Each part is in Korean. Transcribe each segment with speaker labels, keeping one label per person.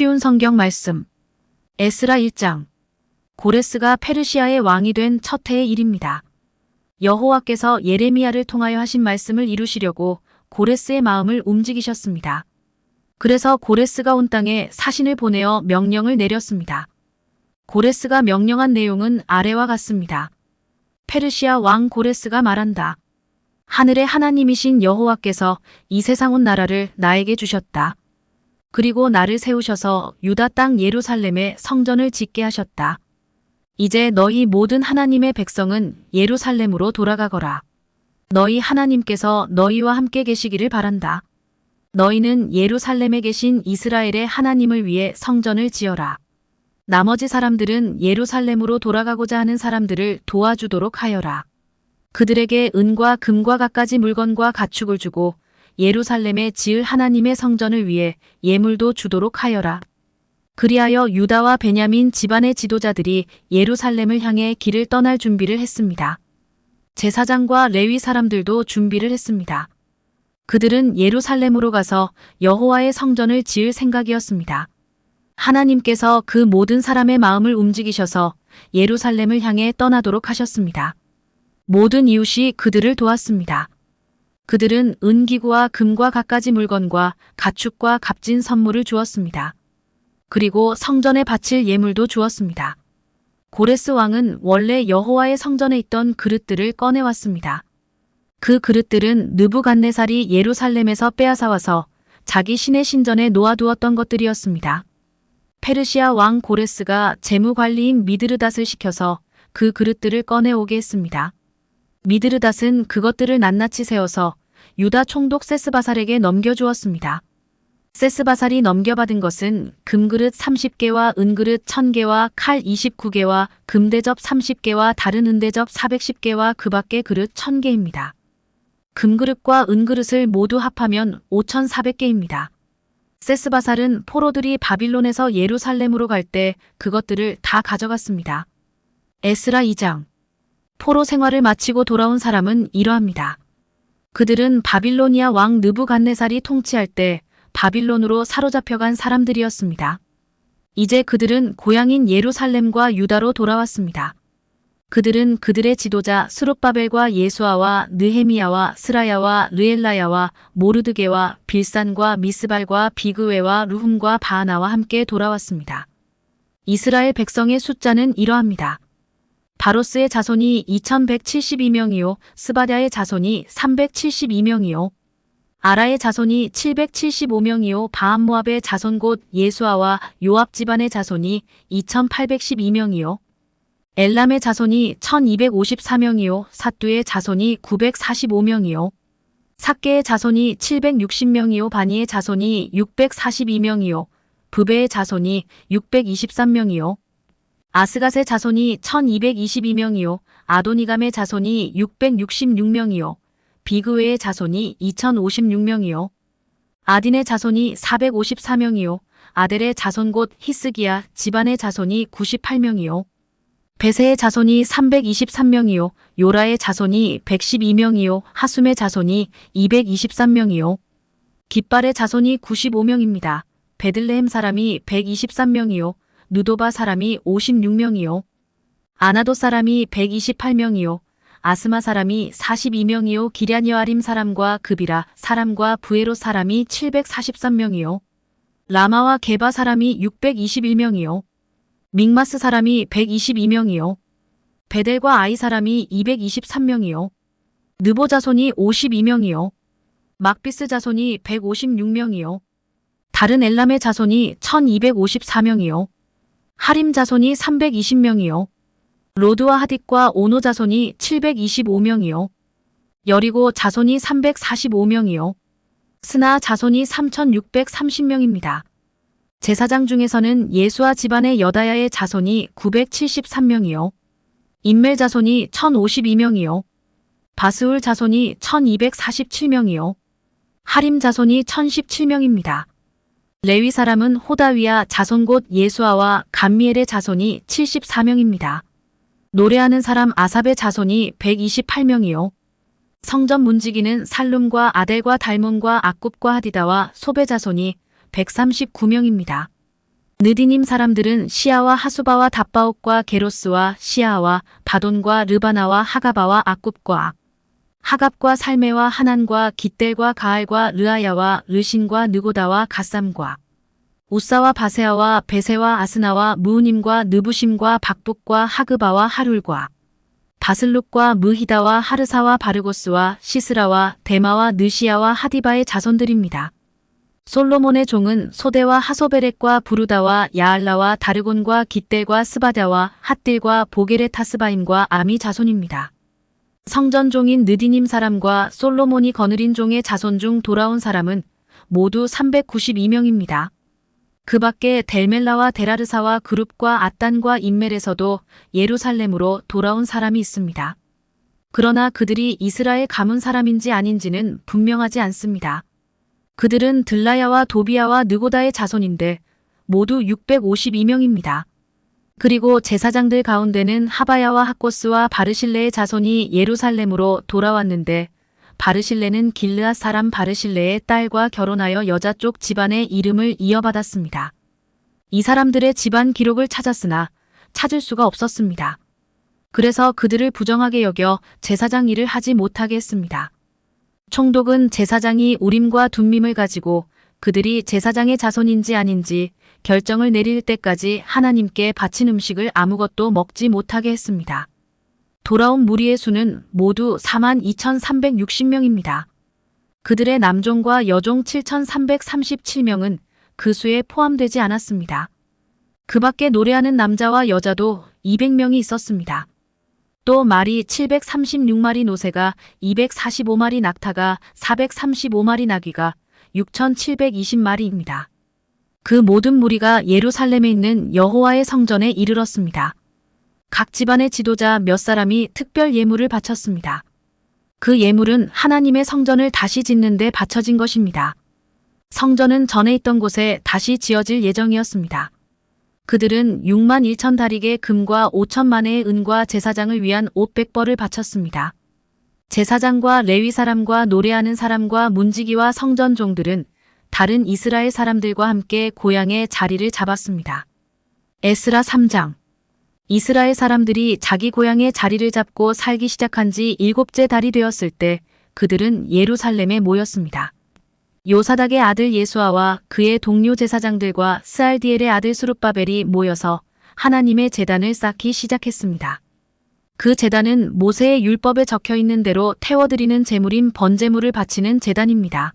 Speaker 1: 쉬운 성경 말씀. 에스라 1장. 고레스가 페르시아의 왕이 된 첫 해의 일입니다. 여호와께서 예레미야를 통하여 하신 말씀을 이루시려고 고레스의 마음을 움직이셨습니다. 그래서 고레스가 온 땅에 사신을 보내어 명령을 내렸습니다. 고레스가 명령한 내용은 아래와 같습니다. 페르시아 왕 고레스가 말한다. 하늘의 하나님이신 여호와께서 이 세상 온 나라를 나에게 주셨다. 그리고 나를 세우셔서 유다 땅 예루살렘에 성전을 짓게 하셨다. 이제 너희 모든 하나님의 백성은 예루살렘으로 돌아가거라. 너희 하나님께서 너희와 함께 계시기를 바란다. 너희는 예루살렘에 계신 이스라엘의 하나님을 위해 성전을 지어라. 나머지 사람들은 예루살렘으로 돌아가고자 하는 사람들을 도와주도록 하여라. 그들에게 은과 금과 갖가지 물건과 가축을 주고 예루살렘에 지을 하나님의 성전을 위해 예물도 주도록 하여라. 그리하여 유다와 베냐민 집안의 지도자들이 예루살렘을 향해 길을 떠날 준비를 했습니다. 제사장과 레위 사람들도 준비를 했습니다. 그들은 예루살렘으로 가서 여호와의 성전을 지을 생각이었습니다. 하나님께서 그 모든 사람의 마음을 움직이셔서 예루살렘을 향해 떠나도록 하셨습니다. 모든 이웃이 그들을 도왔습니다. 그들은 은기구와 금과 갖가지 물건과 가축과 값진 선물을 주었습니다. 그리고 성전에 바칠 예물도 주었습니다. 고레스 왕은 원래 여호와의 성전에 있던 그릇들을 꺼내왔습니다. 그 그릇들은 느부갓네살이 예루살렘에서 빼앗아와서 자기 신의 신전에 놓아두었던 것들이었습니다. 페르시아 왕 고레스가 재무관리인 미드르닷을 시켜서 그 그릇들을 꺼내오게 했습니다. 미드르닷은 그것들을 낱낱이 세워서 유다 총독 세스바살에게 넘겨주었습니다. 세스바살이 넘겨받은 것은 금그릇 30개와 은그릇 1000개와 칼 29개와 금대접 30개와 다른 은대접 410개와 그 밖의 그릇 1000개입니다. 금그릇과 은그릇을 모두 합하면 5400개입니다. 세스바살은 포로들이 바빌론에서 예루살렘으로 갈 때 그것들을 다 가져갔습니다. 에스라 2장. 포로 생활을 마치고 돌아온 사람은 이러합니다. 그들은 바빌로니아 왕 느부갓네살이 통치할 때 바빌론으로 사로잡혀간 사람들이었습니다. 이제 그들은 고향인 예루살렘과 유다로 돌아왔습니다. 그들은 그들의 지도자 스룹바벨과 예수아와 느헤미야와 스라야와 르엘라야와 모르드게와 빌산과 미스발과 비그웨와 루훔과 바하나와 함께 돌아왔습니다. 이스라엘 백성의 숫자는 이러합니다. 바로스의 자손이 2172명이요 스바랴의 자손이 372명이요 아라의 자손이 775명이요 바한모압의 자손 곧 예수아와 요압 집안의 자손이 2812명이요 엘람의 자손이 1254명이요 삿두의 자손이 945명이요 삭개의 자손이 760명이요 바니의 자손이 642명이요 부베의 자손이 623명이요 아스갓의 자손이 1222명이요 아도니감의 자손이 666명이요 비그웨의 자손이 2056명이요 아딘의 자손이 454명이요 아델의 자손 곧 히스기야 집안의 자손이 98명이요 베세의 자손이 323명이요 요라의 자손이 112명이요 하숨의 자손이 223명이요 깃발의 자손이 95명입니다. 베들레헴 사람이 123명이요 누도바 사람이 56명이요 아나도 사람이 128명이요 아스마 사람이 42명이요 기랴니아림 사람과 그비라 사람과 부에로 사람이 743명이요 라마와 게바 사람이 621명이요 믹마스 사람이 122명이요 베델과 아이 사람이 223명이요 느보 자손이 52명이요 막비스 자손이 156명이요 다른 엘람의 자손이 1254명이요 하림 자손이 320명이요 로드와 하딧과 오노 자손이 725명이요 여리고 자손이 345명이요 스나 자손이 3630명입니다. 제사장 중에서는 예수아 집안의 여다야의 자손이 973명이요 인멜 자손이 1052명이요 바스울 자손이 1247명이요 하림 자손이 1017명입니다. 레위 사람은 호다위야 자손 곧 예수아와 감미엘의 자손이 74명입니다. 노래하는 사람 아삽의 자손이 128명이요. 성전 문지기는 살룸과 아델과 달몬과 악굽과 하디다와 소베 자손이 139명입니다. 느디님 사람들은 시아와 하수바와 답바옥과 게로스와 시아와 바돈과 르바나와 하가바와 아굽과 하갑과 살메와 하난과 깃델과 가알과 르아야와 르신과 느고다와 갓삼과 우사와 바세아와 베세와 아스나와 무우님과 느부심과 박북과 하그바와 하룰과 바슬룩과 무히다와 하르사와 바르고스와 시스라와 데마와 느시아와 하디바의 자손들입니다. 솔로몬의 종은 소데와 하소베렉과 부르다와 야알라와 다르곤과 깃델과 스바다와 핫딜과 보게레 타스바임과 아미 자손입니다. 성전 종인 느디님 사람과 솔로몬이 거느린 종의 자손 중 돌아온 사람은 모두 392명입니다. 그 밖에 델멜라와 데라르사와 그룹과 앗단과 인멜에서도 예루살렘으로 돌아온 사람이 있습니다. 그러나 그들이 이스라엘 가문 사람인지 아닌지는 분명하지 않습니다. 그들은 들라야와 도비야와 느고다의 자손인데 모두 652명입니다. 그리고 제사장들 가운데는 하바야와 학고스와 바르실레의 자손이 예루살렘으로 돌아왔는데 바르실레는 길르앗 사람 바르실레의 딸과 결혼하여 여자 쪽 집안의 이름을 이어받았습니다. 이 사람들의 집안 기록을 찾았으나 찾을 수가 없었습니다. 그래서 그들을 부정하게 여겨 제사장 일을 하지 못하게 했습니다. 총독은 제사장이 우림과 둠밈을 가지고 그들이 제사장의 자손인지 아닌지 결정을 내릴 때까지 하나님께 바친 음식을 아무것도 먹지 못하게 했습니다. 돌아온 무리의 수는 모두 42,360명입니다. 그들의 남종과 여종 7,337명은 그 수에 포함되지 않았습니다. 그 밖에 노래하는 남자와 여자도 200명이 있었습니다. 또 말이 736마리 노새가 245마리 낙타가 435마리 나귀가 6,720마리입니다. 그 모든 무리가 예루살렘에 있는 여호와의 성전에 이르렀습니다. 각 집안의 지도자 몇 사람이 특별 예물을 바쳤습니다. 그 예물은 하나님의 성전을 다시 짓는 데 바쳐진 것입니다. 성전은 전에 있던 곳에 다시 지어질 예정이었습니다. 그들은 6만 1천 다리개 금과 5천만 회의 은과 제사장을 위한 옷 100벌을 바쳤습니다. 제사장과 레위 사람과 노래하는 사람과 문지기와 성전 종들은 다른 이스라엘 사람들과 함께 고향의 자리를 잡았습니다. 에스라 3장. 이스라엘 사람들이 자기 고향의 자리를 잡고 살기 시작한 지 7째 달이 되었을 때 그들은 예루살렘에 모였습니다. 요사닥의 아들 예수아와 그의 동료 제사장들과 스알디엘의 아들 스룹바벨이 모여서 하나님의 제단을 쌓기 시작했습니다. 그 제단은 모세의 율법에 적혀 있는 대로 태워드리는 제물인 번제물을 바치는 제단입니다.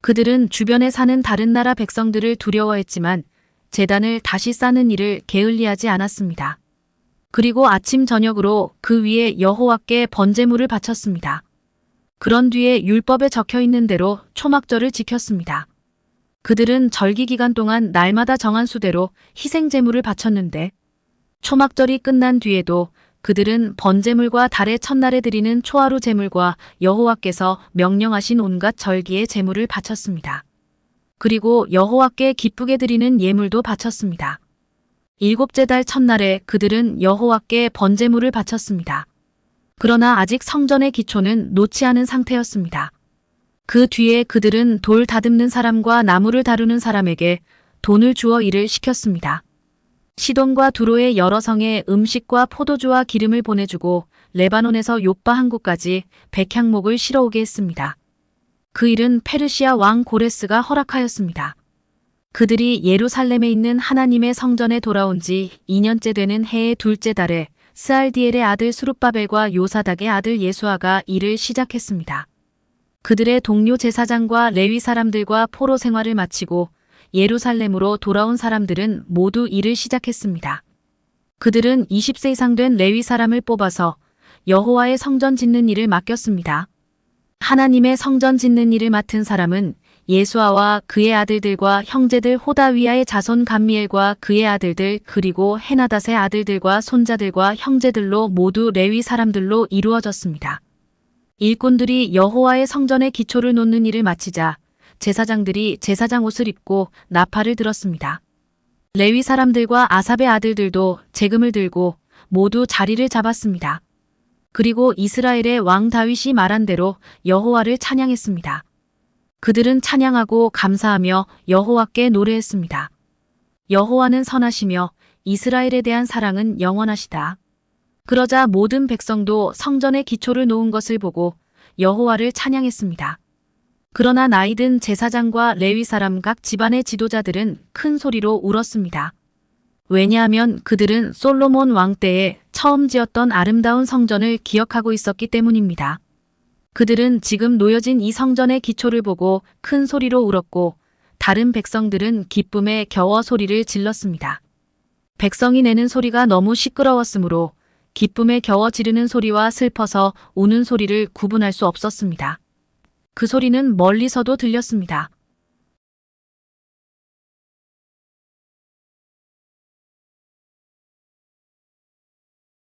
Speaker 1: 그들은 주변에 사는 다른 나라 백성들을 두려워했지만 제단을 다시 쌓는 일을 게을리하지 않았습니다. 그리고 아침 저녁으로 그 위에 여호와께 번제물을 바쳤습니다. 그런 뒤에 율법에 적혀 있는 대로 초막절을 지켰습니다. 그들은 절기 기간 동안 날마다 정한 수대로 희생 제물을 바쳤는데 초막절이 끝난 뒤에도 그들은 번제물과 달의 첫날에 드리는 초하루 제물과 여호와께서 명령하신 온갖 절기의 제물을 바쳤습니다. 그리고 여호와께 기쁘게 드리는 예물도 바쳤습니다. 7째 달 첫날에 그들은 여호와께 번제물을 바쳤습니다. 그러나 아직 성전의 기초는 놓지 않은 상태였습니다. 그 뒤에 그들은 돌 다듬는 사람과 나무를 다루는 사람에게 돈을 주어 일을 시켰습니다. 시돈과 두로의 여러 성에 음식과 포도주와 기름을 보내주고 레바논에서 욥바 항구까지 백향목을 실어오게 했습니다. 그 일은 페르시아 왕 고레스가 허락하였습니다. 그들이 예루살렘에 있는 하나님의 성전에 돌아온 지 2년째 되는 해의 둘째 달에 스알디엘의 아들 스룹바벨과 요사닥의 아들 예수아가 일을 시작했습니다. 그들의 동료 제사장과 레위 사람들과 포로 생활을 마치고 예루살렘으로 돌아온 사람들은 모두 일을 시작했습니다. 그들은 20세 이상 된 레위 사람을 뽑아서 여호와의 성전 짓는 일을 맡겼습니다. 하나님의 성전 짓는 일을 맡은 사람은 예수아와 그의 아들들과 형제들 호다위아의 자손 감미엘과 그의 아들들 그리고 헤나닷의 아들들과 손자들과 형제들로 모두 레위 사람들로 이루어졌습니다. 일꾼들이 여호와의 성전의 기초를 놓는 일을 마치자 제사장들이 제사장 옷을 입고 나팔을 들었습니다. 레위 사람들과 아삽의 아들들도 재금을 들고 모두 자리를 잡았습니다. 그리고 이스라엘의 왕 다윗이 말한 대로 여호와를 찬양했습니다. 그들은 찬양하고 감사하며 여호와께 노래했습니다. 여호와는 선하시며 이스라엘에 대한 사랑은 영원하시다. 그러자 모든 백성도 성전의 기초를 놓은 것을 보고 여호와를 찬양했습니다. 그러나 나이든 제사장과 레위 사람 각 집안의 지도자들은 큰 소리로 울었습니다. 왜냐하면 그들은 솔로몬 왕 때에 처음 지었던 아름다운 성전을 기억하고 있었기 때문입니다. 그들은 지금 놓여진 이 성전의 기초를 보고 큰 소리로 울었고 다른 백성들은 기쁨에 겨워 소리를 질렀습니다. 백성이 내는 소리가 너무 시끄러웠으므로 기쁨에 겨워 지르는 소리와 슬퍼서 우는 소리를 구분할 수 없었습니다. 그 소리는 멀리서도 들렸습니다.